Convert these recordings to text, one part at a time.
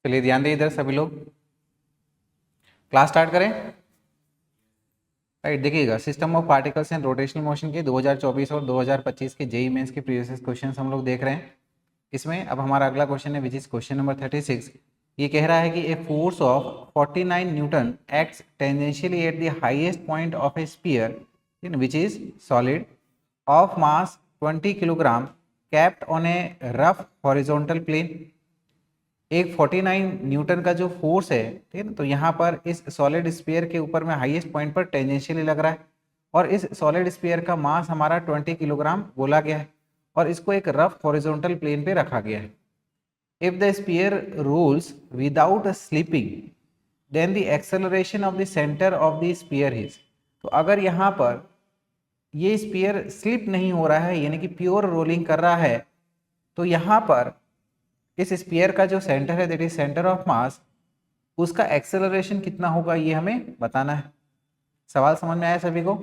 चलिए ध्यान दें इधर सभी लोग, क्लास स्टार्ट करें। राइट, देखिएगा system of particles and rotational motion के 2024 और 2025 के जेईई मेंस के प्रीवियस क्वेश्चन हम लोग देख रहे हैं। इसमें अब हमारा अगला क्वेश्चन है विच इज क्वेश्चन नंबर 36। ये कह रहा है कि a force of 49 newton acts tangentially at the highest point of a sphere in which is solid of mass 20 kilogram kept on a rough horizontal plane. एक 49 Newton का जो force है, ठीक है ना, तो यहाँ पर इस सॉलिड स्फीयर के ऊपर में हाईएस्ट पॉइंट पर टेंजेंशियली लग रहा है और इस सॉलिड स्फीयर का मास हमारा 20 किलोग्राम बोला गया है और इसको एक रफ हॉरिजॉन्टल प्लेन पे रखा गया है। If the sphere rolls without slipping then the acceleration of the centre of the sphere is. तो अगर यहाँ पर ये स्फीयर स्लिप नहीं हो रहा है यानी कि प्योर रोलिंग कर रहा है, तो यहाँ पर इस स्फीयर का जो सेंटर है that is centre of mass, उसका एक्सेलरेशन कितना होगा ये हमें बताना है। सवाल समझ में आया सभी को?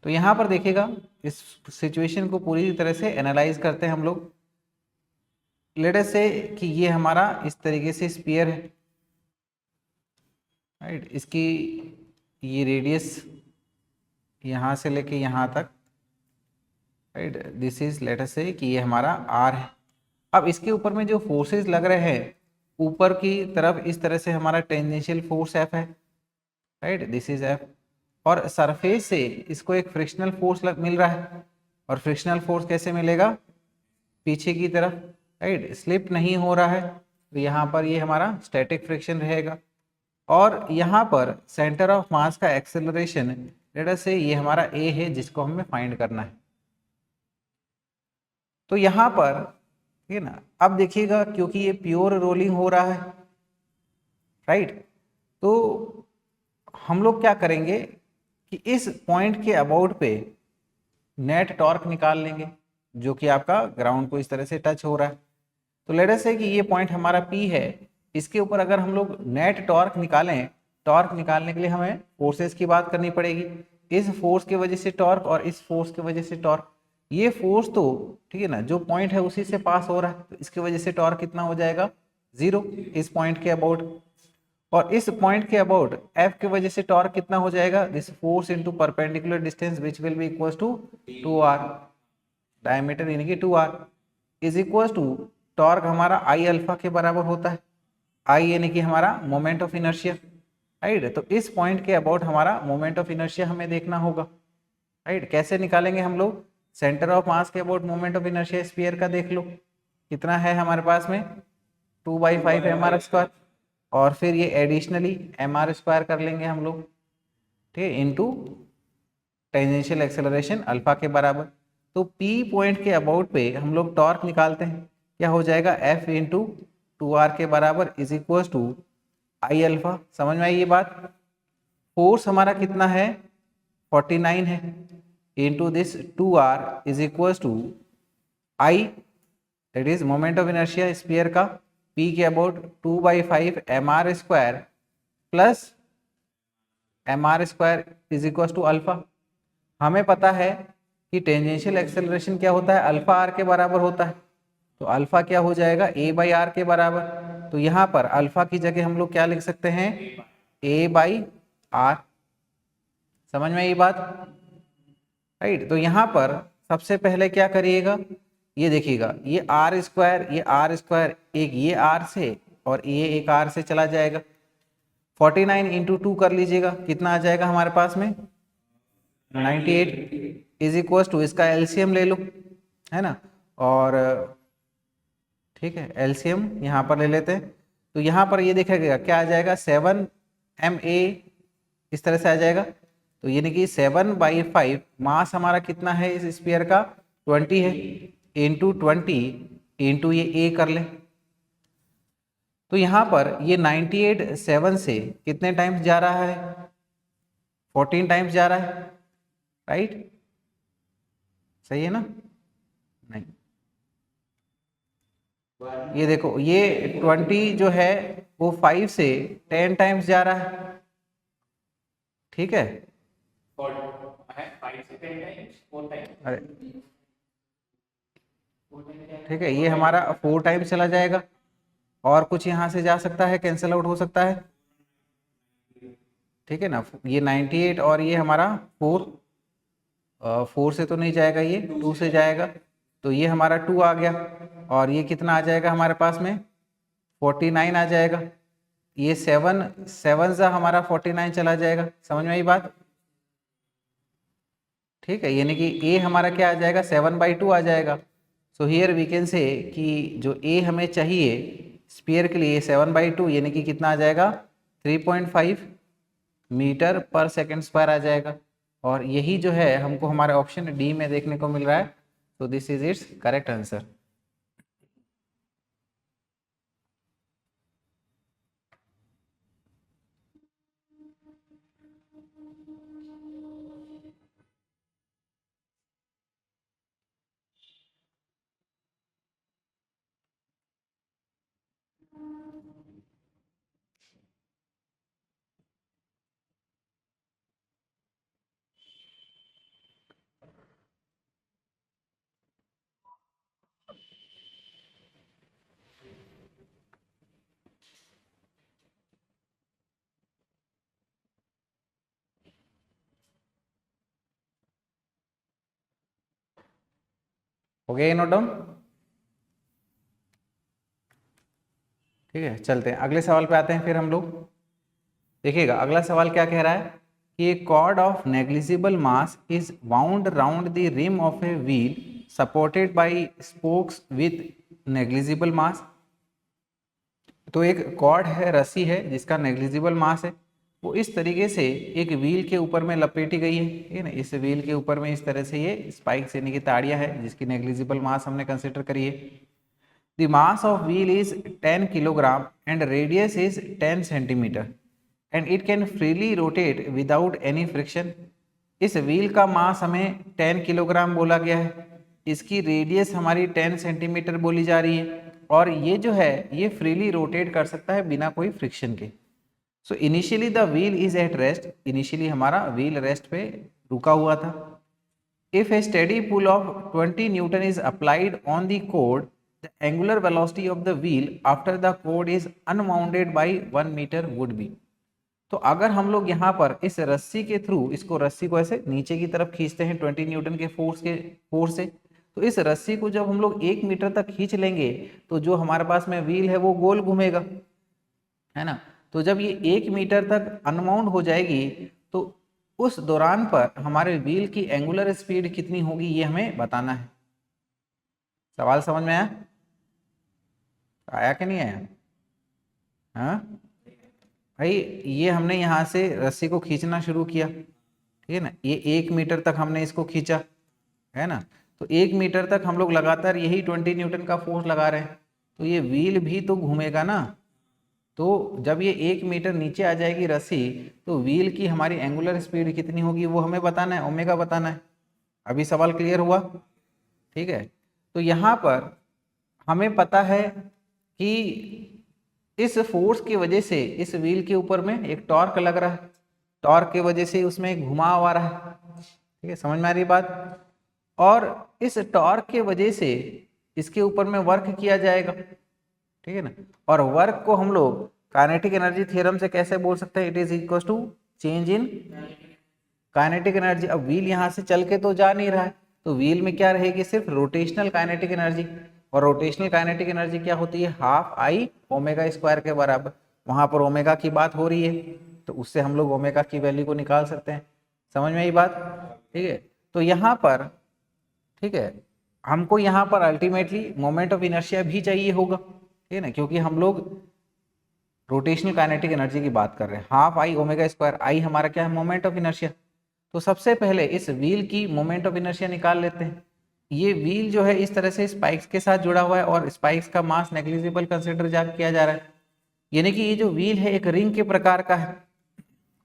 तो यहाँ पर देखिएगा इस सिचुएशन को पूरी तरह से एनालाइज करते हैं हम लोग। लेट अस से कि ये हमारा इस तरीके से स्फीयर है, राइट, इसकी ये रेडियस यहाँ से लेके यहाँ तक, right, this is let us से कि ये हमारा आर है। अब इसके ऊपर में जो फोर्सेस लग रहे हैं ऊपर की तरफ, इस तरह से हमारा टेंजेंशियल फोर्स एफ है, राइट, दिस इज एफ, और सरफेस से इसको एक फ्रिक्शनल फोर्स मिल रहा है। और फ्रिक्शनल फोर्स कैसे मिलेगा? पीछे की तरफ, राइट, स्लिप नहीं हो रहा है तो यहाँ पर ये हमारा स्टैटिक फ्रिक्शन रहेगा। और यहाँ पर सेंटर ऑफ मास का एक्सेलरेशन लेट अस से ये हमारा ए है जिसको हमें फाइंड करना है। तो यहाँ पर ठीक है ना, अब देखिएगा क्योंकि ये प्योर रोलिंग हो रहा है, राइट, तो हम लोग क्या करेंगे कि इस पॉइंट के अबाउट पे नेट टॉर्क निकाल लेंगे जो कि आपका ग्राउंड को इस तरह से टच हो रहा है। तो लेट अस से कि ये पॉइंट हमारा P है, इसके ऊपर अगर हम लोग नेट टॉर्क निकालें, टॉर्क निकालने के लिए हमें फोर्सेस की बात करनी पड़ेगी। इस फोर्स की वजह से टॉर्क और इस फोर्स की वजह से टॉर्क, ये फोर्स तो ठीक है ना जो पॉइंट है उसी से पास हो रहा है, तो इसकी वजह से टॉर्क कितना हो जाएगा? 0 इस पॉइंट के अबाउट। और इस पॉइंट के अबाउट F की वजह से टॉर्क कितना हो जाएगा? This force into perpendicular distance which will be equal to 2r, diameter यानी कि 2r is equal to torque हमारा आई अल्फा के बराबर होता है। आई यानी कि हमारा मोमेंट ऑफ इनर्शिया, राइट, तो इस पॉइंट के अबाउट हमारा मोमेंट ऑफ इनर्शिया हमें देखना होगा, राइट। कैसे निकालेंगे हम लोग? सेंटर ऑफ मास के about moment of inertia sphere का देख लो कितना है हमारे पास में, 2/5 mr², और फिर ये एडिशनली mr² कर लेंगे हम लोग, ठीक है, इनटू टेंजेंशियल एक्सेलरेशन अल्फा के बराबर। तो P पॉइंट के अबाउट पे हम लोग टॉर्क निकालते हैं, क्या हो जाएगा? F इंटू 2r के बराबर is equal to I alpha. समझ में आई ये बात? फोर्स हमारा कितना है? 49 है, into this 2r is equal to I, that is moment of inertia sphere का P के about 2/5 mr² plus mr² is equal to alpha. हमें पता है कि टेंजेंशियल एक्सेलरेशन क्या होता है? अल्फा आर के बराबर होता है, तो अल्फा क्या हो जाएगा? a/r के बराबर। तो यहाँ पर अल्फा की जगह हम लोग क्या लिख सकते हैं? a/r। समझ में ये बात, राइट। तो यहाँ पर सबसे पहले क्या करिएगा, ये देखिएगा, ये r² एक ये r से और ये एक r से चला जाएगा। 49 इंटू 2 कर लीजिएगा, कितना आ जाएगा हमारे पास में? 98 इज इक्वल टू, इसका एलसीएम ले लो, है ना, और ठीक है एलसीएम यहाँ पर ले लेते हैं। तो यहाँ पर ये देखिएगा क्या आ जाएगा? 7ma इस तरह से आ जाएगा। तो यानी कि 7/5 मास हमारा कितना है इस स्फीयर का? 20 है, इंटू 20 इंटू ये a कर ले। तो यहाँ पर ये 98 7 से कितने टाइम्स जा रहा है? 14 टाइम्स जा रहा है, राइट, सही है ना? नहीं, ये देखो ये 20 जो है वो 5 से 10 टाइम्स जा रहा है, ठीक है, 5 से 10 टाइम्स, 4 टाइम्स, अरे ठीक है, ये हमारा 4 टाइम्स चला जाएगा, और कुछ यहाँ से जा सकता है, कैंसिल आउट हो सकता है, ठीक है ना। ये 98 और ये हमारा 4, 4 से तो नहीं जाएगा, ये 2 से जाएगा, तो ये हमारा 2 आ गया। और ये कितना आ जाएगा हमारे पास में, 49 आ जाएगा। ये 7 7 सा हमारा 49 चला जाएगा। समझ में आई बात, ठीक है। यानी कि ए हमारा क्या आ जाएगा, 7/2 आ जाएगा। So here we can say कि जो ए हमें चाहिए स्फीयर के लिए 7/2 यानी कि कितना आ जाएगा, 3.5 मीटर पर सेकंड स्क्वायर आ जाएगा। और यही जो है हमको हमारे ऑप्शन डी में देखने को मिल रहा है। तो this is it's correct answer. हो गया ये नोट डाउन, ठीक है। चलते हैं अगले सवाल पे आते हैं फिर हम लोग। देखिएगा अगला सवाल क्या कह रहा है कि cord of negligible mass is wound round the rim of a wheel supported by spokes with negligible mass. तो एक कॉर्ड है, रस्सी है जिसका नेग्लिजिबल मास है, वो इस तरीके से एक व्हील के ऊपर में लपेटी गई है, ठीक है ना। इस व्हील के ऊपर में इस तरह से ये स्पाइक्स यानी कि ताड़ियाँ है जिसकी नेग्लिजिबल मास हमने कंसिडर करी है। The mass of wheel is 10 kilogram and radius is 10 centimeter and it can freely rotate without any friction। इस व्हील का मास हमें 10 किलोग्राम बोला गया है, इसकी रेडियस हमारी 10 सेंटीमीटर बोली जा रही है, और ये जो है ये फ्रीली रोटेट कर सकता है बिना कोई फ्रिक्शन के। So initially the wheel is at rest, initially हमारा व्हील रेस्ट पे रुका हुआ था। If a steady pull of 20 newton is applied on the cord, the angular velocity of the wheel after the cord is unwounded by 1 meter would be। तो अगर हम लोग यहाँ पर इस रस्सी के थ्रू इसको, रस्सी को ऐसे नीचे की तरफ खींचते हैं 20 न्यूटन के फोर्स से, तो इस रस्सी को जब हम लोग 1 मीटर तक खींच लेंगे तो जो हमारे पास में व्हील है वो गोल घूमेगा, है ना। तो जब ये 1 मीटर तक अनवाउंड हो जाएगी तो उस दौरान पर हमारे व्हील की एंगुलर स्पीड कितनी होगी ये हमें बताना है। सवाल समझ में आया, आया कि नहीं आया? हाँ भाई, ये हमने यहाँ से रस्सी को खींचना शुरू किया, ठीक है ना। ये 1 मीटर तक हमने इसको खींचा, है ना। तो 1 मीटर तक हम लोग लगातार यही 20 न्यूटन का फोर्स लगा रहे हैं, तो ये व्हील भी तो घूमेगा ना। तो जब ये 1 मीटर नीचे आ जाएगी रस्सी, तो व्हील की हमारी एंगुलर स्पीड कितनी होगी वो हमें बताना है, ओमेगा बताना है। अभी सवाल क्लियर हुआ, ठीक है। तो यहाँ पर हमें पता है कि इस फोर्स की वजह से इस व्हील के ऊपर में एक टॉर्क लग रहा है, टॉर्क की वजह से उसमें एक घुमाव आ रहा है, ठीक है। समझ में आ रही बात? और इस टॉर्क के वजह से इसके ऊपर में वर्क किया जाएगा, ठीक है ना। और वर्क को हम लोग काइनेटिक एनर्जी थ्योरम से कैसे बोल सकते हैं, it is equal to change in kinetic energy. अब व्हील यहाँ से चल के तो जा नहीं रहा है, तो व्हील में क्या रहेगी, सिर्फ रोटेशनल काइनेटिक एनर्जी। और रोटेशनल काइनेटिक एनर्जी क्या होती है, हाफ आई ओमेगा स्क्वायर के बराबर। वहां पर ओमेगा की बात हो रही है, तो उससे हम लोग ओमेगा की वैल्यू को निकाल सकते हैं। समझ में आई बात, ठीक है। तो यहाँ पर, ठीक है, हमको यहाँ पर अल्टीमेटली मोमेंट ऑफ इनर्शिया भी चाहिए होगा, ठीक है ना, क्योंकि हम लोग रोटेशनल काइनेटिक एनर्जी की बात कर रहे हैं। हाफ आई ओमेगा स्क्वायर, आई हमारा क्या है, मोमेंट ऑफ इनर्शिया। तो सबसे पहले इस व्हील की मोमेंट ऑफ इनर्शिया निकाल लेते हैं। ये व्हील जो है इस तरह से स्पाइक्स के साथ जुड़ा हुआ है और स्पाइक्स का मास नेग्लिजिबल कंसिडर किया जा रहा है, यानी कि ये जो व्हील है एक रिंग के प्रकार का है,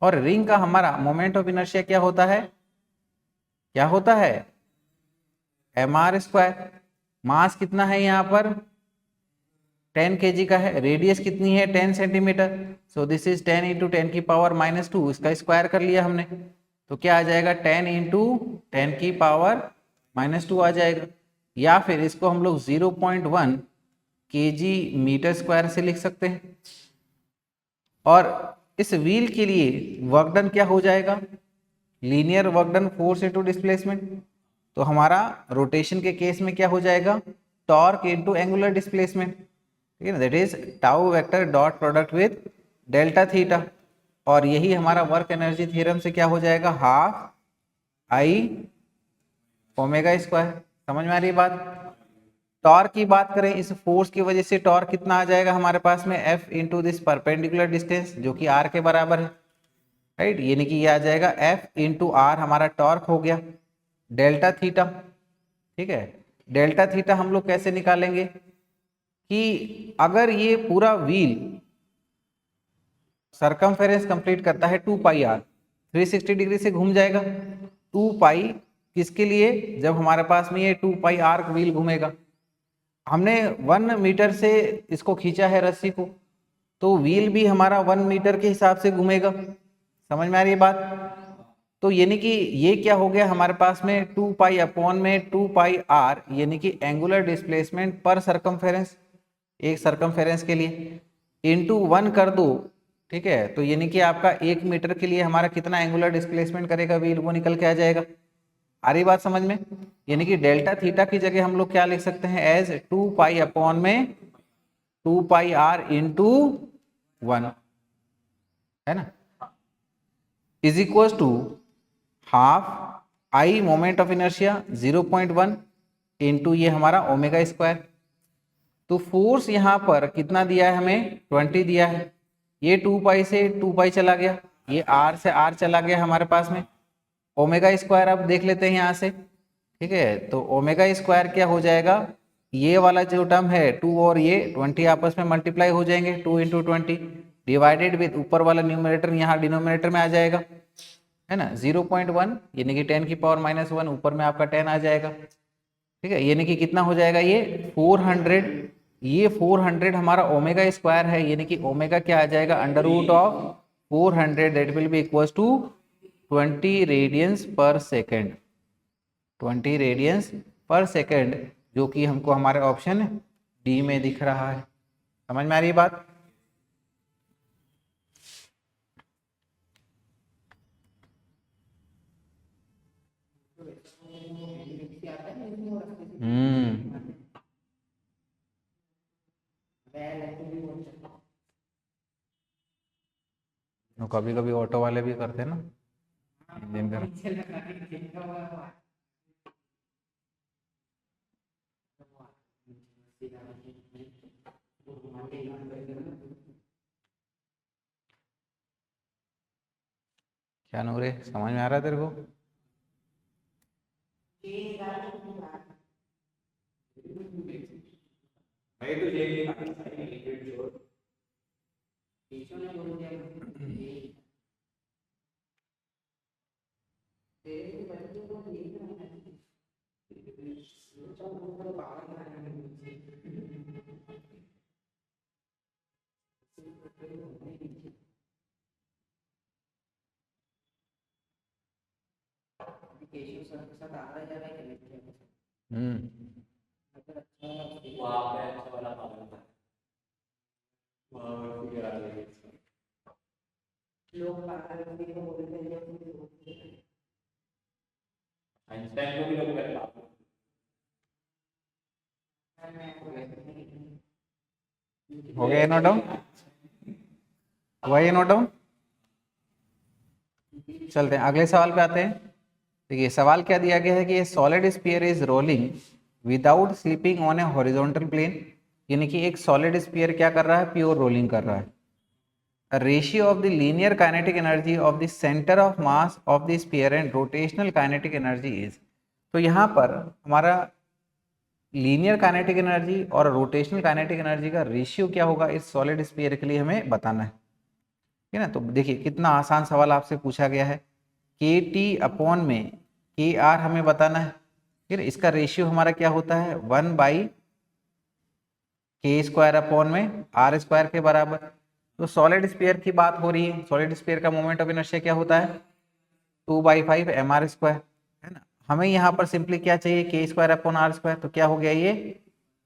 और रिंग का हमारा मोमेंट ऑफ इनर्शिया क्या होता है, क्या होता है, mr स्क्वायर। मास कितना है यहाँ पर, 10 kg का है, रेडियस कितनी है 10 centimetre. So this is 10 into 10 की पावर -2, इसका स्क्वायर कर लिया हमने, तो क्या आ जाएगा 10 इंटू 10 की पावर -2 आ जाएगा। या फिर इसको हम लोग 0.1 kg मीटर स्क्वायर से लिख सकते हैं। और इस व्हील के लिए वर्क डन क्या हो जाएगा, linear work done force into displacement. तो हमारा रोटेशन के केस में क्या हो जाएगा, टॉर्क इनटू एंगुलर डिस्प्लेसमेंट, ठीक है ना, that is tau vector dot product with delta theta. और यही हमारा वर्क एनर्जी थ्योरम से क्या हो जाएगा, हाफ आई ओमेगा स्क्वायर। समझ में आ रही है बात। टॉर्क की बात करें, इस फोर्स की वजह से टॉर्क कितना आ जाएगा हमारे पास में, F into this perpendicular distance जो कि आर के बराबर है, राइट। यानी कि ये आ जाएगा एफ इंटू आर, हमारा टॉर्क हो गया डेल्टा थीटा, ठीक है। डेल्टा थीटा हम लोग कैसे निकालेंगे कि अगर ये पूरा व्हील सरकमफेरेंस कंप्लीट करता है 2 पाई आर, 360 डिग्री से घूम जाएगा। 2 पाई किसके लिए, जब हमारे पास में ये 2 पाई आर व्हील घूमेगा। हमने 1 मीटर से इसको खींचा है रस्सी को, तो व्हील भी हमारा 1 मीटर के हिसाब से घूमेगा। समझ में आ रही है बात। तो यानी कि ये क्या हो गया हमारे पास में 2 पाई अपॉन में 2 पाई आर, यानी कि एंगुलर डिस्प्लेसमेंट पर सरकमफेरेंस, एक सरकमफेरेंस के लिए इंटू 1 कर दो, ठीक है। तो यानी कि आपका 1 मीटर के लिए हमारा कितना एंगुलर डिस्प्लेसमेंट करेगा व्हील, वो निकल के आ जाएगा। आ रही बात समझ में। यानी कि डेल्टा थीटा की जगह हम लोग क्या लिख सकते हैं, एज 2 पाई अपॉन में 2 पाई आर इंटू 1, है ना, is equal to half I moment of inertia 0.1 into ये हमारा ओमेगा स्क्वायर। तो फोर्स यहाँ पर कितना दिया है हमें, 20 दिया है। ये 2 पाई से 2 पाई चला गया, ये आर से आर चला गया हमारे पास में। ओमेगा स्क्वायर अब देख लेते हैं यहाँ से, ठीक है। तो ओमेगा स्क्वायर क्या हो जाएगा, ये वाला जो टर्म है 2 और ये 20 आपस में मल्टीप्लाई हो जाएंगे, 2 इंटू 20 डिवाइडेड विद ऊपर वाला न्यूमरेटर यहाँ डिनोमिनेटर में आ जाएगा, है ना, 0.1 यानी कि 10 की पावर -1, ऊपर में आपका 10 आ जाएगा, ठीक है। यानी कि कितना हो जाएगा ये 400, ये 400 हमारा ओमेगा स्क्वायर है, यानी कि ओमेगा क्या आ जाएगा, under root of 400, that will be equal to 20 radians per second, 20 radians per second, जो कि हमको हमारे ऑप्शन डी में दिख रहा है। समझ में आ रही है बात। कभी कभी ऑटो वाले भी करते हैं ना दिन भर। क्या नूरे, समझ में आ रहा है तेरे को। हो गया नोट डाउन, हुआ ये नोट डाउन। चलते हैं अगले सवाल पे आते हैं। देखिए सवाल क्या दिया गया है कि a solid sphere is rolling without slipping on a horizontal plane, यानी कि एक सॉलिड स्फीयर क्या कर रहा है, प्योर रोलिंग कर रहा है। Ratio of the linear kinetic energy of the centre of mass of the sphere and rotational kinetic energy is. तो यहाँ पर हमारा लीनियर काइनेटिक एनर्जी और रोटेशनल काइनेटिक एनर्जी का रेशियो क्या होगा इस सॉलिड स्फीयर के लिए हमें बताना है, ठीक है ना। तो देखिए कितना आसान सवाल आपसे पूछा गया है, के टी अपॉन में के आर हमें बताना है, ठीक है। इसका रेशियो हमारा क्या होता है 1/k² अपॉन में आर स्क्वायर के बराबर। तो सॉलिड स्फीयर की बात हो रही है, सॉलिड स्फीयर का मोमेंट ऑफ इनर्शिया क्या होता है 2/5 mr², है ना। हमें यहाँ पर सिंपली क्या चाहिए, k² अपॉन r², तो क्या हो गया ये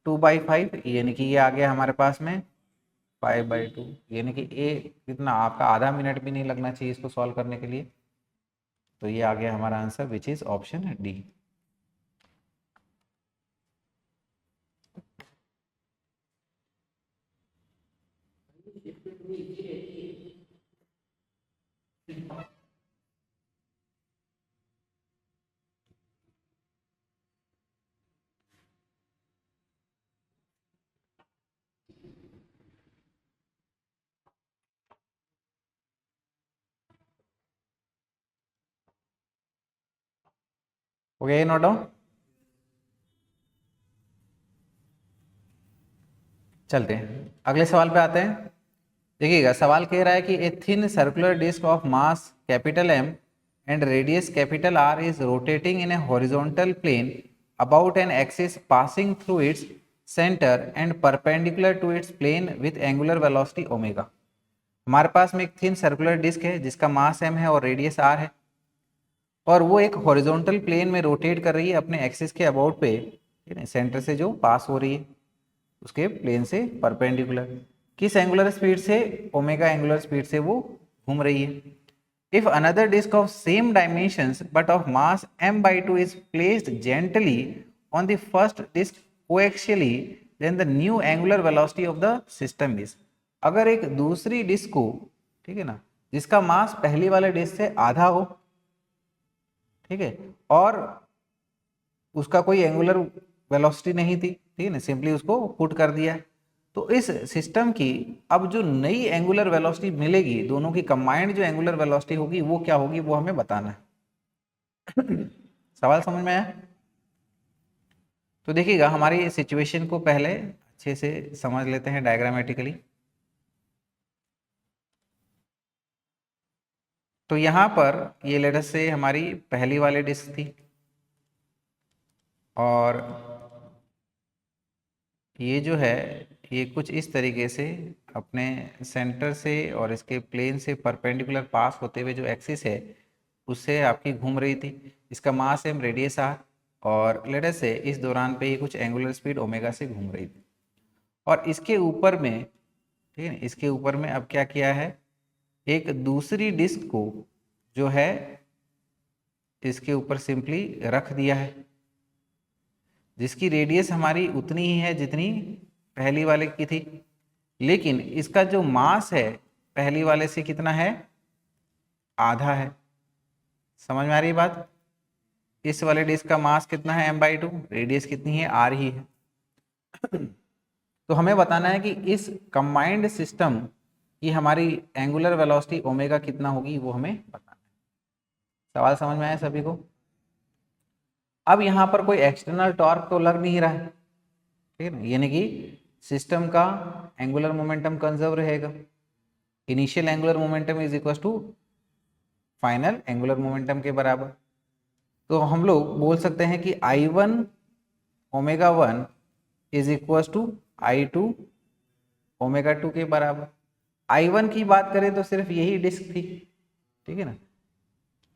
2/5, यानी कि ये आ गया हमारे पास में 5/2, यानी कि ये कितना, आपका आधा मिनट भी नहीं लगना चाहिए इसको सॉल्व करने के लिए। तो ये आ गया हमारा answer which is option D. हो गया ये नोट डाउन। चलते हैं अगले सवाल पे आते हैं। देखिएगा सवाल कह रहा है कि a thin circular disc of mass capital M and radius capital R is rotating in a horizontal plane about an axis passing through its centre and perpendicular to its plane with angular velocity omega. हमारे पास में एक thin circular disc है जिसका मास M है और radius are है, और वो एक हॉरिजॉन्टल प्लेन में रोटेट कर रही है अपने एक्सिस के अबाउट पे, ठीक है, सेंटर से जो पास हो रही है उसके प्लेन से परपेंडिकुलर। किस एंगुलर स्पीड से? ओमेगा एंगुलर स्पीड से वो घूम रही है। If another disc of same dimensions but of mass m/2 is placed gently on the first disk coaxially, then the new angular velocity of the system is। अगर एक दूसरी disc को, ठीक है ना, जिसका मास पहली वाले डिस्क से आधा हो, ठीक है, और उसका कोई एंगुलर वेलोसिटी नहीं थी, ठीक है ना, सिंपली उसको पुट कर दिया है, तो इस सिस्टम की अब जो नई एंगुलर वेलोसिटी मिलेगी, दोनों की कंबाइंड जो एंगुलर वेलोसिटी होगी वो क्या होगी, वो हमें बताना है। सवाल समझ में आया? तो देखिएगा हमारी सिचुएशन को पहले अच्छे से समझ लेते हैं डायग्रामेटिकली। तो यहाँ पर ये लेटर से हमारी पहली वाली डिस्क थी, और ये जो है ये कुछ इस तरीके से अपने सेंटर से और इसके प्लेन से परपेंडिकुलर पास होते हुए जो एक्सिस है उससे आपकी घूम रही थी। इसका मास एम, रेडियस आर, और लेटर से इस दौरान पे ये कुछ एंगुलर स्पीड ओमेगा से घूम रही थी। और इसके ऊपर में, ठीक है, इसके ऊपर में अब क्या किया है, एक दूसरी डिस्क को जो है इसके ऊपर सिंपली रख दिया है, जिसकी रेडियस हमारी उतनी ही है जितनी पहली वाले की थी, लेकिन इसका जो मास है पहली वाले से कितना है, आधा है। समझ में आ रही बात? इस वाले डिस्क का मास कितना है, m/2, रेडियस कितनी है, r ही है। तो हमें बताना है कि इस कंबाइंड सिस्टम की हमारी एंगुलर वेलोसिटी ओमेगा कितना होगी, वो हमें बताना है। सवाल समझ में आया सभी को? अब यहाँ पर कोई एक्सटर्नल टॉर्क तो लग नहीं रहा है, ठीक है ना, यानी कि सिस्टम का एंगुलर मोमेंटम कंजर्व रहेगा। Initial angular momentum is equal to final angular momentum के बराबर। तो हम लोग बोल सकते हैं कि I1 omega 1 is equal to I2 omega 2 के बराबर। I1 की बात करें तो सिर्फ यही डिस्क थी, ठीक है ना,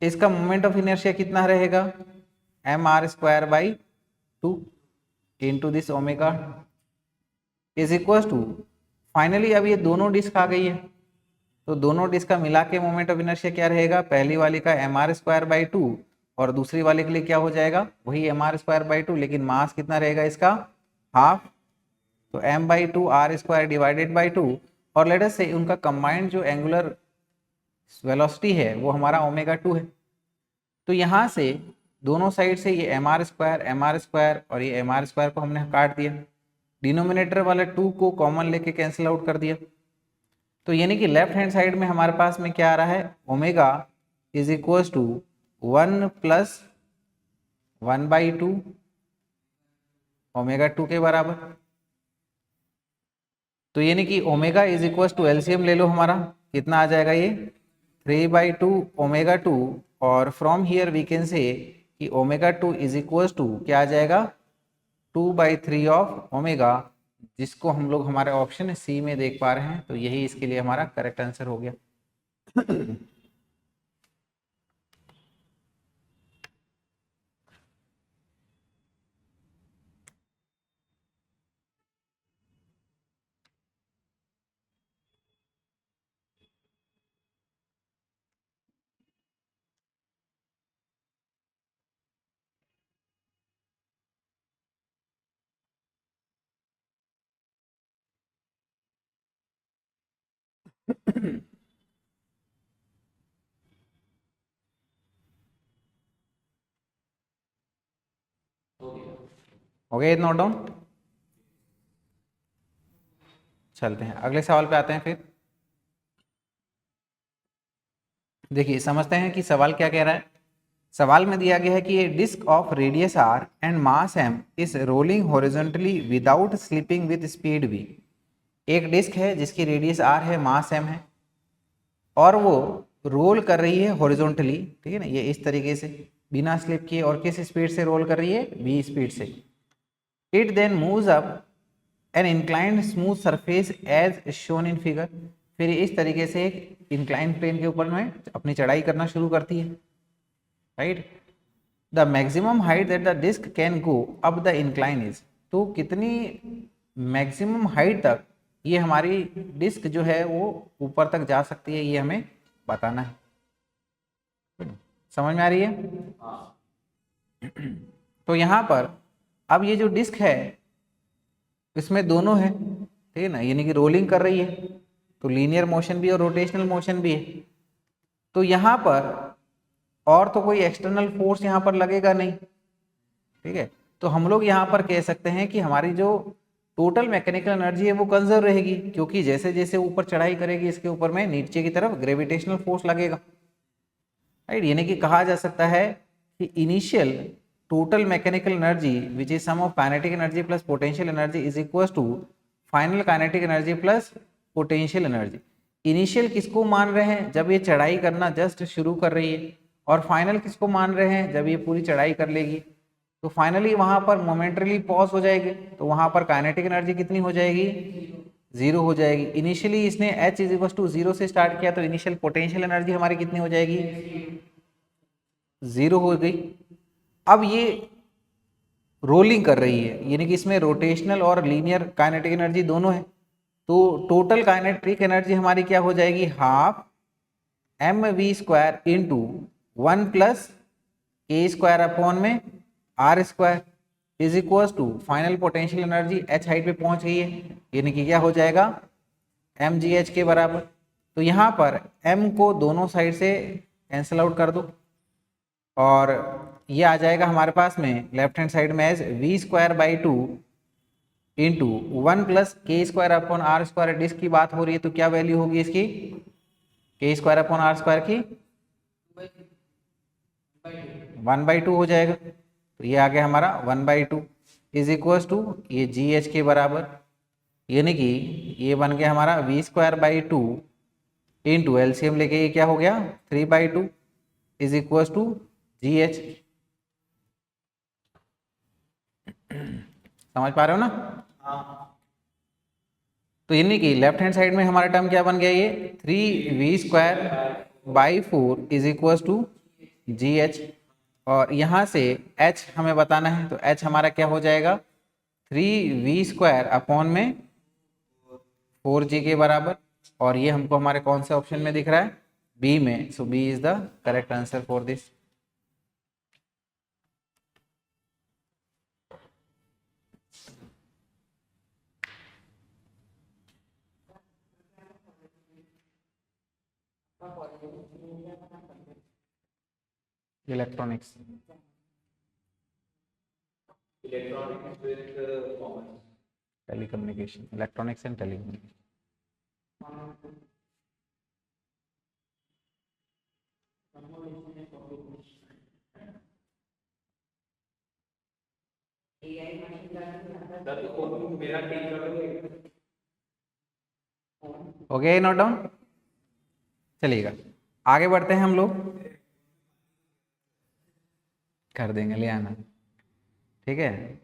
इसका मोमेंट ऑफ इनर्शिया कितना रहेगा, mr²/2 into this omega is equal to, finally अब ये दोनों डिस्क आ गई है, तो दोनों डिस्क का मिला के मोमेंट ऑफ इनर्शिया क्या रहेगा, पहली वाली का mr²/2 और दूसरी वाले के लिए क्या हो जाएगा, वही mr²/2, लेकिन मास कितना रहेगा इसका, हाफ, तो m/2 r² डिवाइडेड बाई 2, और लेट अस से उनका कंबाइंड जो एंगुलर वेलोसिटी है वो हमारा ओमेगा 2 है। तो यहाँ से दोनों साइड से ये mr² और ये mr² को हमने काट दिया, डिनोमिनेटर वाले 2 को कॉमन लेके कैंसिल आउट कर दिया, तो यानी कि लेफ्ट हैंड साइड में हमारे पास में क्या आ रहा है, omega is equal to 1 + 1/2 omega 2 के बराबर। तो यानी कि omega is equal to, LCM ले लो हमारा, कितना आ जाएगा ये, 3/2 ओमेगा 2, और from here we can say कि ओमेगा 2 इज इक्वल टू क्या आ जाएगा, 2/3 ऑफ ओमेगा, जिसको हम लोग हमारे ऑप्शन सी में देख पा रहे हैं, तो यही इसके लिए हमारा करेक्ट आंसर हो गया। हो गया नोट डाउन। चलते हैं अगले सवाल पे आते हैं फिर। देखिए समझते हैं कि सवाल क्या कह रहा है। सवाल में दिया गया है कि a disc of radius R and mass M is rolling horizontally without slipping with speed v. एक डिस्क है जिसकी रेडियस आर है, मास एम है, और वो रोल कर रही है हॉरिजॉन्टली, ठीक है ना, ये इस तरीके से बिना स्लिप किए, और किस स्पीड से रोल कर रही है, वी स्पीड से। It then moves up an inclined smooth surface as shown in figure. फिर इस तरीके से एक इंक्लाइंड प्लेन के ऊपर में अपनी चढ़ाई करना शुरू करती है, right. The maximum height that the disc can go up the incline is. तो कितनी मैक्सिमम हाइट तक ये हमारी डिस्क जो है वो ऊपर तक जा सकती है, ये हमें बताना है। समझ में आ रही है? तो यहाँ पर अब ये जो डिस्क है इसमें दोनों है, ठीक है ना, यानी कि रोलिंग कर रही है, तो लीनियर मोशन भी और रोटेशनल मोशन भी है। तो यहाँ पर और तो कोई एक्सटर्नल फोर्स यहाँ पर लगेगा नहीं, ठीक है। तो हम लोग यहाँ पर कह सकते हैं कि हमारी जो टोटल मैकेनिकल एनर्जी है वो कंजर्व रहेगी, क्योंकि जैसे जैसे ऊपर चढ़ाई करेगी इसके ऊपर में नीचे की तरफ ग्रेविटेशनल फोर्स लगेगा, राइट। यानी कि कहा जा सकता है कि initial total mechanical energy which is sum of kinetic energy plus potential energy is equal to final kinetic energy plus potential energy. Initial किसको मान रहे हैं, जब ये चढ़ाई करना जस्ट शुरू कर रही है, और फाइनल किसको मान रहे हैं, जब ये पूरी चढ़ाई कर लेगी। तो फाइनली वहां पर मोमेंटरली पॉज हो जाएगी, तो वहां पर काइनेटिक एनर्जी कितनी हो जाएगी, जीरो हो जाएगी। इनिशियली इसने h is equal to zero से स्टार्ट किया, तो इनिशियल पोटेंशियल एनर्जी हमारी कितनी हो जाएगी, जीरो हो गई। अब ये रोलिंग कर रही है, यानी कि इसमें रोटेशनल और लीनियर काइनेटिक एनर्जी दोनों है, तो टोटल काइनेटिक एनर्जी हमारी क्या हो जाएगी, half m v square into 1 plus a square upon में r square is equal to final potential energy h height पे पहुंच गई है, यानी कि क्या हो जाएगा, एम जी एच के बराबर। तो यहाँ पर m को दोनों साइड से कैंसिल आउट कर दो, और ये आ जाएगा हमारे पास में लेफ्ट हैंड साइड में as v square by two into 1 plus k square upon r square. Disc की बात हो रही है तो क्या वैल्यू होगी इसकी, के स्क्वायर अपॉन आर स्क्वायर की 1/2 हो जाएगा। तो ये आ गया हमारा 1/2 इज इक्वल टू ये जी एच के बराबर, यानी कि ये बन गया हमारा v square by two into LCM लेके ये क्या हो गया 3/2 is equal to g h. समझ पा रहे हो ना? तो यानी कि लेफ्ट हैंड साइड में हमारा टर्म क्या बन गया, ये 3v²/4 is equal to g h, और यहाँ से h हमें बताना है, तो h हमारा क्या हो जाएगा 3v² अपॉन में 4g के बराबर, और ये हमको हमारे कौन से ऑप्शन में दिख रहा है, बी में। So B is the correct answer for this. Electronics, telecommunication, electronics and telecommunication. हो गया नोट डाउन। चलिएगा आगे बढ़ते हैं हम लोग, कर देंगे, ले आना, ठीक है।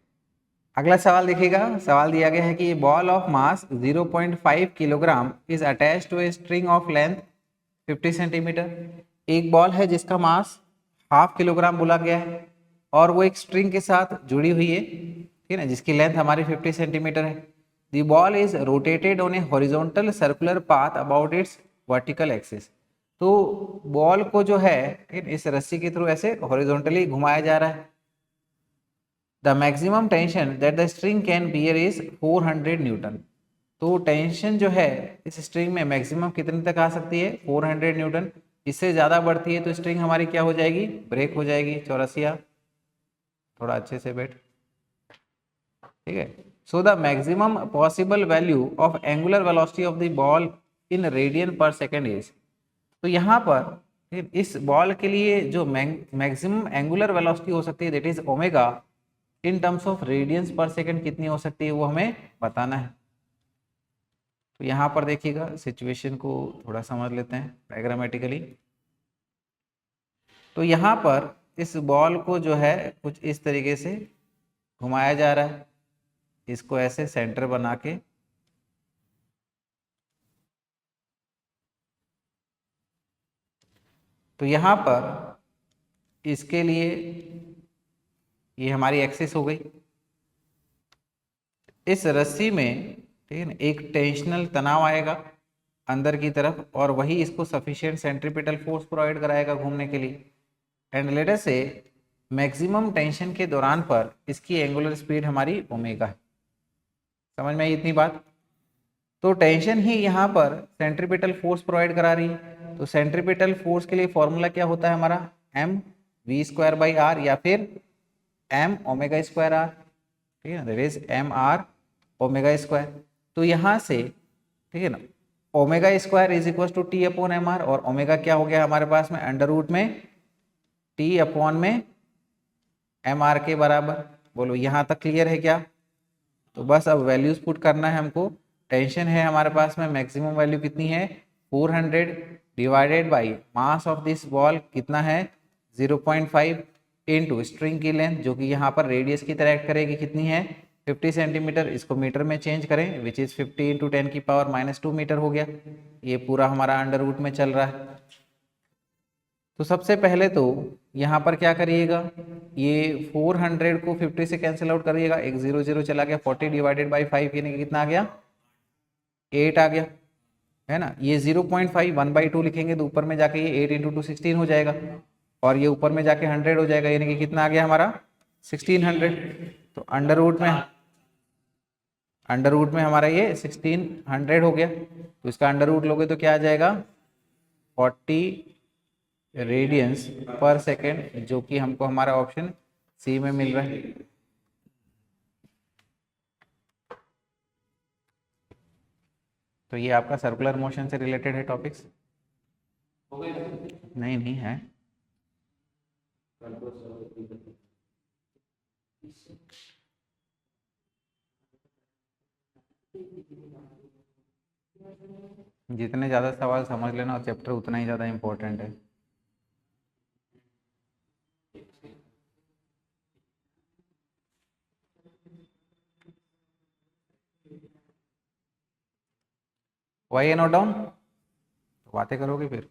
अगला सवाल देखिएगा। सवाल दिया गया है कि ball of mass 0.5 kilogram is attach to a string of length 50 centimetre. एक बॉल है जिसका मास 0.5 किलोग्राम बोला गया है, और वो एक स्ट्रिंग के साथ जुड़ी हुई है, ठीक है ना, जिसकी लेंथ हमारी 50 सेंटीमीटर है। The ball is rotated on a horizontal circular path about it's vertical axis. तो बॉल को जो है इस रस्सी के थ्रू ऐसे हॉरिजॉन्टली घुमाया जा रहा है। The maximum tension that the string can bear is 400 Newton. तो टेंशन जो है इस स्ट्रिंग में मैक्सिमम कितने तक आ सकती है, 400 न्यूटन। इससे ज़्यादा बढ़ती है तो स्ट्रिंग हमारी क्या हो जाएगी, ब्रेक हो जाएगी। चौरसिया थोड़ा अच्छे से बैठ, ठीक है। So the maximum possible value of angular velocity of the ball in radian पर सेकेंड इज, तो यहाँ पर इस बॉल के लिए जो मैक्सिमम एंगुलर वेलोसिटी हो सकती है that is omega in terms of radiance per second कितनी हो सकती है वो हमें बताना है। तो यहाँ पर देखिएगा सिचुएशन को थोड़ा समझ लेते हैं डायग्रामेटिकली। तो यहाँ पर इस बॉल को जो है कुछ इस तरीके से घुमाया जा रहा है, इसको ऐसे सेंटर बना के, तो यहाँ पर इसके लिए ये हमारी एक्सिस हो गई। इस रस्सी में ठीक है ना एक टेंशनल तनाव आएगा अंदर की तरफ, और वही इसको सफिशिएंट सेंट्रीपिटल फोर्स प्रोवाइड कराएगा घूमने के लिए। एंड लेट अस से मैक्सिमम टेंशन के दौरान पर इसकी एंगुलर स्पीड हमारी ओमेगा है। समझ में आई इतनी बात? तो टेंशन ही यहाँ पर सेंट्रीपिटल फोर्स प्रोवाइड करा रही है। तो सेंट्रीपिटल फोर्स के लिए फॉर्मूला क्या होता है हमारा, m v square by r या फिर एम ओमेगा स्क्वायर आर, ठीक है, that is m r omega square. तो यहाँ से ठीक है ना omega square is equal to T upon m r, और ओमेगा क्या हो गया हमारे पास में अंडर रूट में टी अपॉन में एम आर के बराबर। बोलो यहाँ तक क्लियर है क्या? तो बस अब वैल्यूज पुट करना है हमको। टेंशन है हमारे पास में, मैक्सिमम वैल्यू कितनी है 400 divided by mass of this ball कितना है 0.5 इनटू स्ट्रिंग की लेंथ जो कि यहाँ पर रेडियस की तरह एक्ट करेगी, कितनी है 50 सेंटीमीटर। इसको मीटर में चेंज करें विच इज 50 इंटू 10 की पावर -2 मीटर हो गया। ये पूरा हमारा अंडर रूट में चल रहा है। तो सबसे पहले तो यहाँ पर क्या करिएगा, ये 400 को 50 से कैंसिल आउट करिएगा, एक 0 0 चला गया, 40 डिवाइडेड बाई 5 यानी कि कितना आ गया 8 आ गया, है ना। ये 0.5 1/2 लिखेंगे तो ऊपर में जाके ये 8 इंटू 2 16 हो जाएगा, और ये ऊपर में जाके 100 हो जाएगा, यानी कि कितना आ गया हमारा 1600। तो अंडर रूट में हमारा ये 1600 हो गया। तो इसका अंडर रूट लोगे तो क्या आ जाएगा 40 रेडियंस पर सेकेंड, जो कि हमको हमारा ऑप्शन सी में मिल रहा है। तो ये आपका सर्कुलर मोशन से रिलेटेड है टॉपिक्स। नहीं नहीं है, जितने ज़्यादा सवाल समझ लेना और चैप्टर उतना ही ज़्यादा इम्पोर्टेंट है। वाई नोट डाउन, बातें करोगे फिर।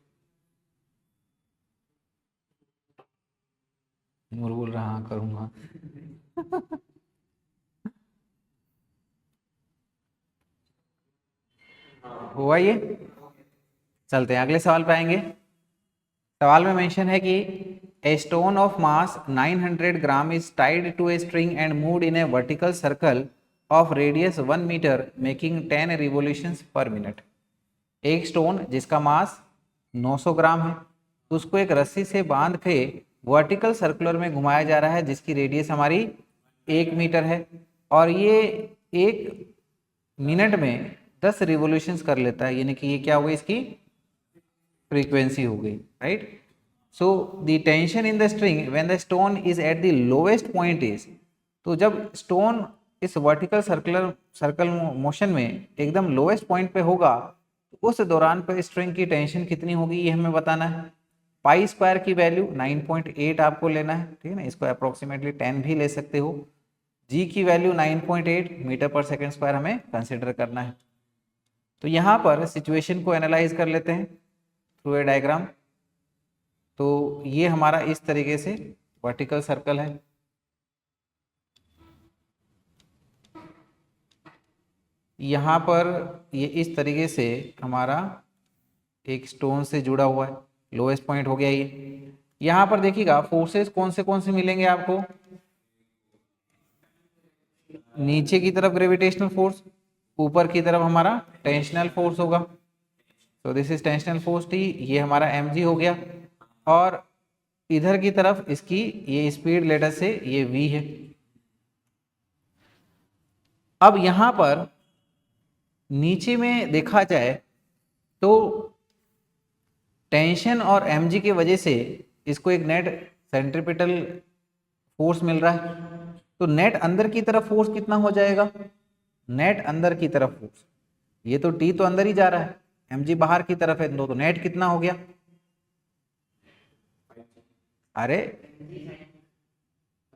नूर बोल रहा हाँ करूँगा। हुआ ये, चलते हैं अगले सवाल पे आएंगे। सवाल में मेंशन है कि a stone of mass 900 gram is tied to a string and moved in a vertical circle of radius 1 metre making 10 revolutions per minute. एक स्टोन जिसका मास 900 ग्राम है, उसको एक रस्सी से बांध के वर्टिकल सर्कुलर में घुमाया जा रहा है जिसकी रेडियस हमारी 1 मीटर है, और ये 1 मिनट में 10 रिवोल्यूशंस कर लेता है, यानी कि ये क्या हो गई इसकी फ्रीक्वेंसी हो गई, right. So the tension in the string when the stone is at the lowest point is, तो जब स्टोन इस वर्टिकल सर्कल मोशन में एकदम लोवेस्ट पॉइंट पे होगा तो उस दौरान पर स्ट्रिंग की टेंशन कितनी होगी ये हमें बताना है। पाई स्क्वायर की वैल्यू 9.8 आपको लेना है, ठीक है ना, इसको अप्रोक्सीमेटली 10 भी ले सकते हो। जी की वैल्यू 9.8 मीटर पर सेकेंड स्क्वायर हमें कंसिडर करना है। तो यहाँ पर सिचुएशन को एनालाइज कर लेते हैं थ्रू ए डायग्राम। तो ये हमारा इस तरीके से वर्टिकल सर्कल है, यहाँ पर ये इस तरीके से हमारा एक स्टोन से जुड़ा हुआ है, लोएस्ट पॉइंट हो गया ये। यहाँ पर देखिएगा फोर्सेस कौन से मिलेंगे आपको, नीचे की तरफ ग्रेविटेशनल फोर्स, ऊपर की तरफ हमारा टेंशनल फोर्स होगा, तो this is tensional force T, ये हमारा mg हो गया, और इधर की तरफ इसकी ये स्पीड लेटर से ये v है। अब यहां पर नीचे में देखा जाए तो टेंशन और mg की वजह से इसको एक नेट सेंट्रीपिटल फोर्स मिल रहा है, तो नेट अंदर की तरफ फोर्स कितना हो जाएगा, नेट अंदर की तरफ फोर्स, ये तो T तो अंदर ही जा रहा है, mg बाहर की तरफ है, तो नेट कितना हो गया, अरे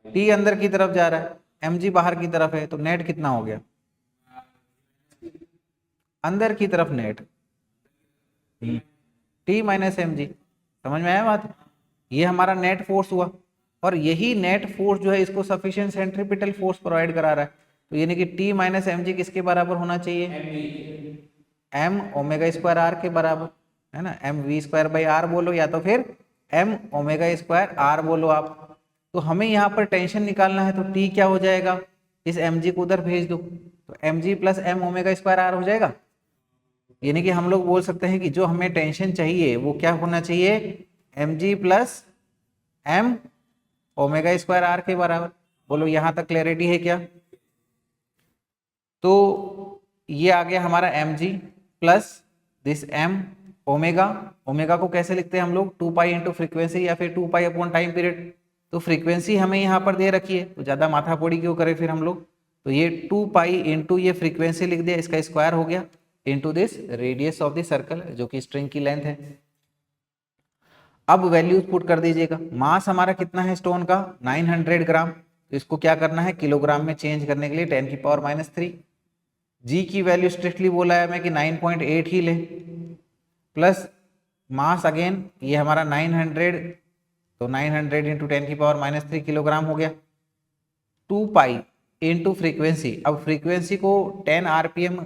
T अंदर की तरफ जा रहा है, mg बाहर की तरफ है, तो नेट कितना हो गया, अंदर की तरफ नेट T माइनस mg। समझ में आया बात, ये हमारा नेट फोर्स हुआ, और यही नेट फोर्स जो है इसको सफिशिएंट सेंट्रीपिटल फोर्स प्रोवाइड करा रहा है, तो यानी कि T माइनस mg किसके बराबर होना चाहिए, m ओमेगा स्क्वायर r के बराबर, है ना, mv स्क्वायर बाई r बोलो या तो फिर m ओमेगा स्क्वायर r बोलो आप। तो हमें यहाँ पर टेंशन निकालना है, तो T क्या हो जाएगा, इस mg को उधर भेज दो, तो mg plus m omega square r हो जाएगा। यानी कि हम लोग बोल सकते हैं कि जो हमें टेंशन चाहिए वो क्या होना चाहिए, mg plus m omega square r के बराबर। बोलो यहाँ तक क्लैरिटी है क्या, तो ये आ गया हमारा mg plus this m omega, omega को कैसे लिखते हैं हम लोग, 2 पाई इंटू फ्रीक्वेंसी या फिर 2 पाई अपॉन टाइम पीरियड, तो फ्रीक्वेंसी हमें यहाँ पर दे रखी है, तो ज़्यादा माथापोड़ी क्यों करें फिर हम लोग, तो ये 2 पाई इंटू ये फ्रीक्वेंसी लिख दिया, इसका स्क्वायर हो गया, into this radius of the circle जो कि स्ट्रिंग की लेंथ है। अब वैल्यूज पुट कर दीजिएगा, मास हमारा कितना है स्टोन का 900 ग्राम, तो इसको क्या करना है किलोग्राम में चेंज करने के लिए 10 की पावर -3, जी की वैल्यू स्ट्रिक्टली बोला है मैं कि 9.8 ही ले, प्लस मास अगेन ये हमारा 900, तो 900 इंटू 10 की पावर -3 किलोग्राम हो गया, 2 पाई इंटू फ्रीक्वेंसी, अब फ्रीक्वेंसी को 10 RPM,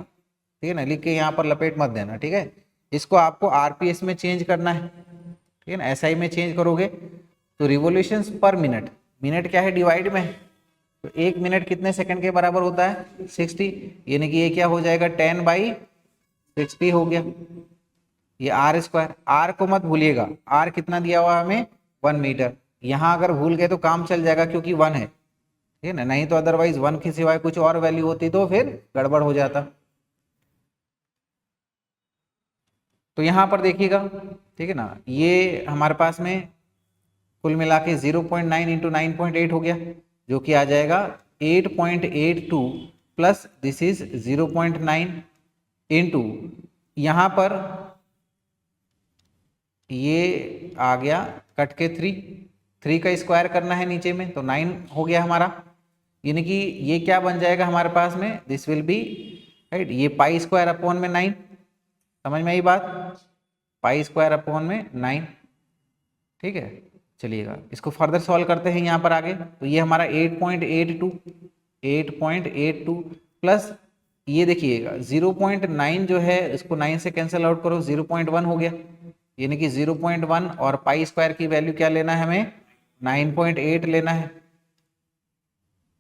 ठीक है ना, लिख के यहाँ पर लपेट मत देना, ठीक है, इसको आपको RPS में चेंज करना है, ठीक है ना, SI में चेंज करोगे तो रिवोल्यूशंस पर मिनट, मिनट क्या है डिवाइड में, तो 1 मिनट कितने सेकंड के बराबर होता है 60, यानी कि ये क्या हो जाएगा 10/60 हो गया, ये R स्क्वायर, R को मत भूलिएगा, R कितना दिया हुआ हमें 1 मीटर, यहाँ अगर भूल गए तो काम चल जाएगा क्योंकि 1 है, ठीक है ना, नहीं तो अदरवाइज 1 के सिवाय कुछ और वैल्यू होती तो फिर गड़बड़ हो जाता। तो यहाँ पर देखिएगा, ठीक है ना, ये हमारे पास में कुल मिला के 0.9 इंटू 9.8 हो गया, जो कि आ जाएगा 8.82 प्लस दिस इज 0.9 इंटू यहाँ पर ये आ गया कट के 3 का स्क्वायर करना है नीचे में, तो 9 हो गया हमारा, यानी कि ये क्या बन जाएगा हमारे पास में, दिस विल बी राइट, ये पाई स्क्वायर अपॉन में 9, समझ में आई बात, पाई स्क्वायर अपॉन में 9, ठीक है। चलिएगा इसको फर्दर सॉल्व करते हैं यहाँ पर आगे, तो ये हमारा 8.82 प्लस ये देखिएगा 0.9 जो है इसको 9 से कैंसिल आउट करो, 0.1 हो गया, यानी कि 0.1 और पाई स्क्वायर की वैल्यू क्या लेना है हमें 9.8 लेना है,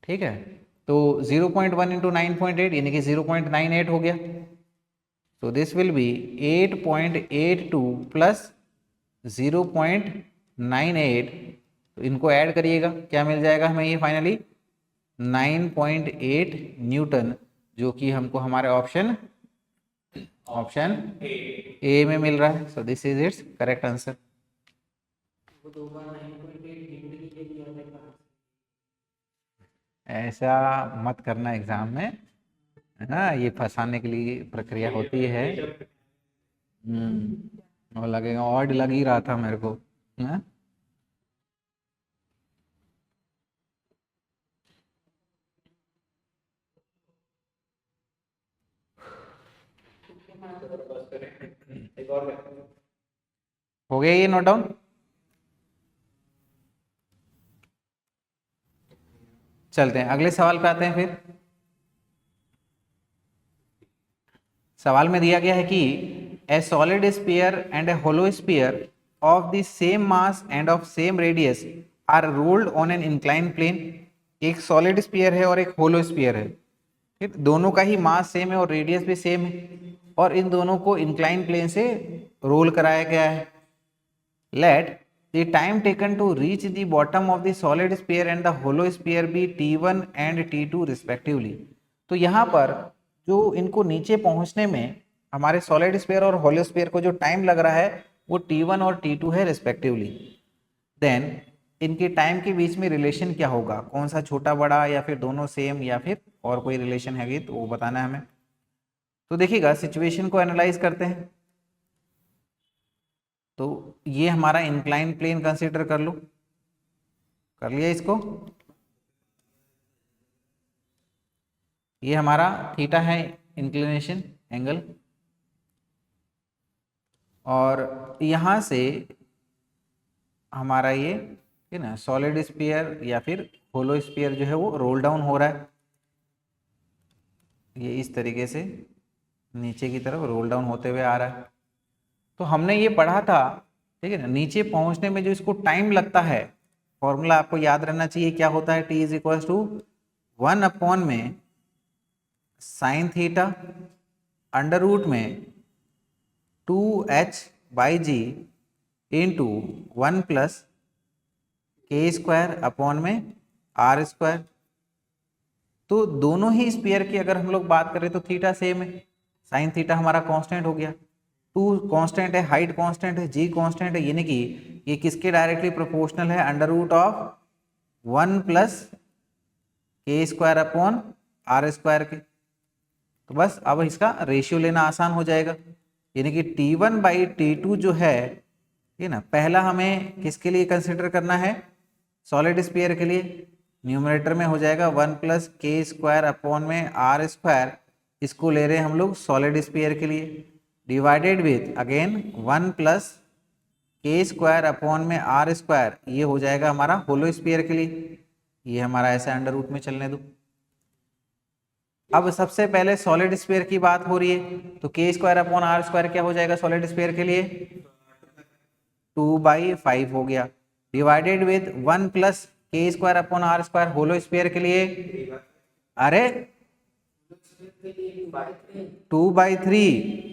ठीक है, तो 0.1 इंटू 9.8 यानी कि 0.98 हो गया, तो दिस विल बी 8.82 प्लस 0.98, तो इनको ऐड करिएगा क्या मिल जाएगा हमें ये फाइनली 9.8 न्यूटन, जो कि हमको हमारे ऑप्शन ए में मिल रहा है, so this is it's correct answer. ऐसा मत करना एग्जाम में, है ना, ये फंसाने के लिए प्रक्रिया होती है। और लगेगा ऑड लग ही रहा था मेरे को, है? हो गया ये नोट डाउन। चलते हैं अगले सवाल पे आते हैं। फिर सवाल में दिया गया है कि a solid sphere and a hollow sphere of the same mass and of same radius R rolled on an incline plane. एक सॉलिड स्फीयर है और एक होलो स्फीयर है, ठीक, दोनों का ही मास सेम है और रेडियस भी सेम है और इन दोनों को इंक्लाइन प्लेन से रोल कराया गया है। Let the time taken to reach the bottom of the solid sphere and the hollow sphere be t1 and t2 respectively. तो यहाँ पर जो इनको नीचे पहुंचने में हमारे सॉलिड स्फीयर और होलो स्फीयर को जो टाइम लग रहा है वो t1 और t2 है रिस्पेक्टिवली। देन इनके टाइम के बीच में रिलेशन क्या होगा, कौन सा छोटा बड़ा या फिर दोनों सेम या फिर और कोई रिलेशन है तो वो बताना है हमें। तो देखिएगा सिचुएशन को एनालाइज करते हैं। तो ये हमारा इंक्लाइन प्लेन कंसीडर कर लो, कर लिया इसको। ये हमारा थीटा है इंक्लिनेशन एंगल और यहाँ से हमारा ये है ना सॉलिड स्फीयर या फिर होलो स्फीयर जो है वो रोल डाउन हो रहा है, ये इस तरीके से नीचे की तरफ रोल डाउन होते हुए आ रहा है। तो हमने ये पढ़ा था, ठीक है ना, नीचे पहुंचने में जो इसको टाइम लगता है, फॉर्मूला आपको याद रहना चाहिए, क्या होता है, t is equal to 1 upon में साइन थीटा अंडर रूट में 2h by g into 1 plus k square upon में आर स्क्वायर। तो दोनों ही स्पीयर की अगर हम लोग बात करें तो थीटा सेम है, साइन थीटा हमारा कांस्टेंट हो गया, 2 कांस्टेंट है, हाइट कांस्टेंट है, जी कांस्टेंट है, यानी कि ये किसके डायरेक्टली प्रोपोर्शनल है, under root of 1 plus k square upon r square के। तो बस अब इसका रेशियो लेना आसान हो जाएगा, यानी कि t1 बाई t2 जो है ये ना, पहला हमें किसके लिए कंसिडर करना है, सॉलिड स्फीयर के लिए। न्यूमरेटर में हो जाएगा 1 प्लस के स्क्वायर अपॉन में आर स्क्वायर, इसको ले रहे हैं हम लोग सॉलिड स्फीयर के लिए, divided with again 1 plus k square upon में आर स्क्वायर, ये हो जाएगा हमारा होलो स्फीयर के लिए। ये हमारा ऐसे अंडर रूट में चलने दो। अब सबसे पहले सॉलिड स्फीयर की बात हो रही है, तो के स्क्वायर अपॉन आर स्क्वायर क्या हो जाएगा सॉलिड स्फीयर के लिए, 2/5 हो गया, divided with 1 plus k square upon r square hollow sphere के लिए, अरे 2/3।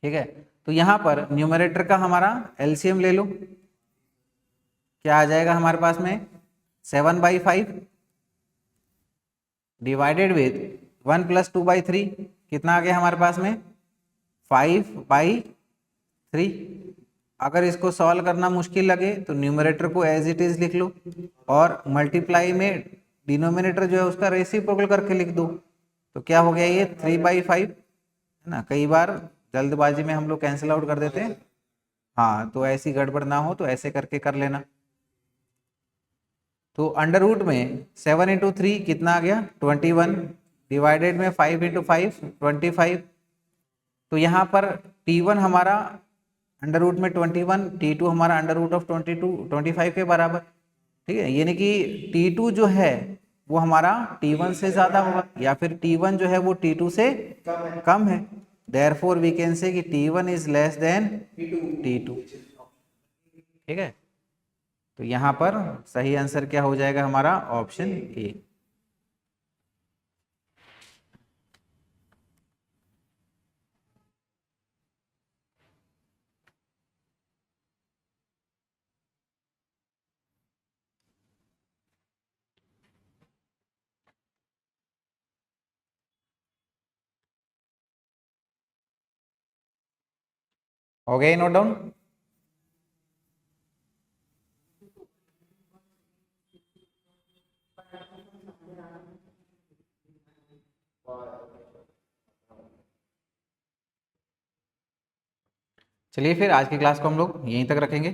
ठीक है, तो यहां पर न्यूमरेटर का हमारा एलसीएम ले लो, क्या आ जाएगा हमारे पास में 7/5 डिवाइडेड विथ 1 प्लस 2/3, कितना आ गया हमारे पास में 5/3। अगर इसको सॉल्व करना मुश्किल लगे तो न्यूमरेटर को एज इट इज लिख लो और मल्टीप्लाई में डिनोमिनेटर जो है उसका रेसिप्रोकल करके लिख दो। तो क्या हो गया ये 3/5 है ना, कई बार जल्दबाजी में हम लोग कैंसिल आउट कर देते हैं, हाँ तो ऐसी गड़बड़ ना हो तो ऐसे करके कर लेना। तो अंडर रूट में 7 इंटू 3 कितना आ गया 21, डिवाइडेड में 5 इंटू 5 25। तो यहाँ पर t1 हमारा अंडर रूट में 21, t2 हमारा अंडर रूट ऑफ 25 के बराबर। ठीक है, यानी कि t2 जो है वो हमारा t1 से ज्यादा होगा या फिर t1 जो है वो t2 से कम है। देयरफॉर वी कैन से कि t1 is less than t2। ठीक है, तो यहाँ पर सही आंसर क्या हो जाएगा हमारा ऑप्शन ए। हो गया नोट डाउन। चलिए फिर आज की क्लास को हम लोग यहीं तक रखेंगे।